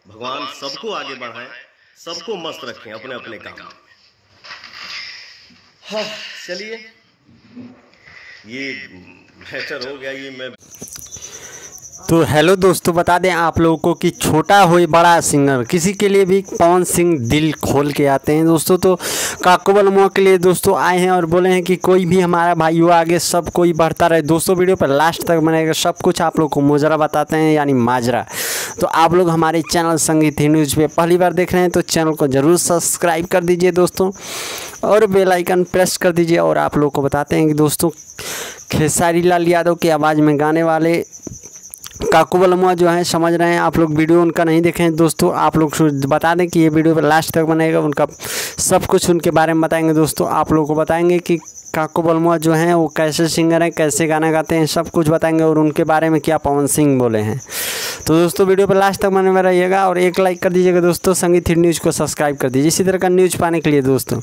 भगवान सबको आगे बढ़ाएं, सबको मस्त रखें अपने अपने काम में। हाँ चलिए, ये बेहतर हो गया। ये मैं तो हेलो दोस्तों, बता दें आप लोगों को कि छोटा हो बड़ा सिंगर किसी के लिए भी पवन सिंह दिल खोल के आते हैं दोस्तों। तो काको बलमुआ के लिए दोस्तों आए हैं और बोले हैं कि कोई भी हमारा भाई हो आगे, सब कोई बढ़ता रहे दोस्तों। वीडियो पर लास्ट तक बनेगा, सब कुछ आप लोग को मोजरा बताते हैं, यानी माजरा। तो आप लोग हमारे चैनल संगीत न्यूज़ पे पहली बार देख रहे हैं तो चैनल को ज़रूर सब्सक्राइब कर दीजिए दोस्तों, और बेल आइकन प्रेस कर दीजिए। और आप लोग को बताते हैं कि दोस्तों खेसारी लाल यादव की आवाज़ में गाने वाले काको बलमुआ जो है, समझ रहे हैं आप लोग, वीडियो उनका नहीं देखे हैं दोस्तों। आप लोग बता दें कि ये वीडियो पर लास्ट तक बनेगा, उनका सब कुछ उनके बारे में बताएंगे दोस्तों। आप लोगों को बताएंगे कि काको बलमुआ जो हैं वो कैसे सिंगर हैं, कैसे गाना गाते हैं, सब कुछ बताएंगे, और उनके बारे में क्या पवन सिंह बोले हैं। तो दोस्तों वीडियो पर लास्ट तक बने में रहिएगा, और एक लाइक कर दीजिएगा दोस्तों। संगीत न्यूज़ को सब्सक्राइब कर दीजिए इसी तरह का न्यूज़ पाने के लिए दोस्तों।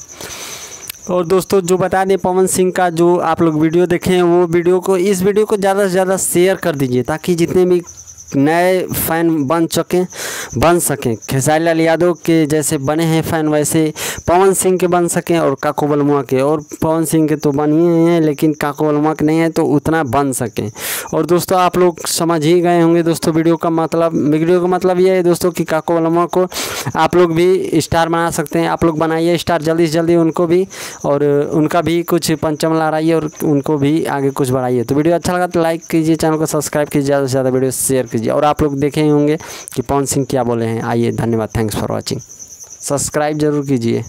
और दोस्तों जो बता दें, पवन सिंह का जो आप लोग वीडियो देखें हैं, वो वीडियो को, इस वीडियो को ज़्यादा से ज़्यादा शेयर कर दीजिए, ताकि जितने भी नए फ़ैन बन सकें खेसारी लाल यादव के जैसे बने हैं फ़ैन, वैसे पवन सिंह के बन सकें, और काको बलमुआ के। और पवन सिंह के तो बन ही हैं, लेकिन काको बलमुआ के नहीं है, तो उतना बन सकें। और दोस्तों आप लोग समझ ही गए होंगे दोस्तों वीडियो का मतलब ये है दोस्तों कि काको बलमुआ को आप लोग भी स्टार बना सकते हैं। आप लोग बनाइए स्टार जल्दी से जल्दी उनको भी, और उनका भी कुछ पंचम लहराइए, और उनको भी आगे कुछ बढ़ाइए। तो वीडियो अच्छा लगा तो लाइक कीजिए, चैनल को सब्सक्राइब कीजिए, ज़्यादा से ज़्यादा वीडियो शेयर कीजिए। और आप लोग देखे ही होंगे कि पवन सिंह क्या बोले हैं। आइए, धन्यवाद, थैंक्स फॉर वॉचिंग। सब्सक्राइब जरूर कीजिए।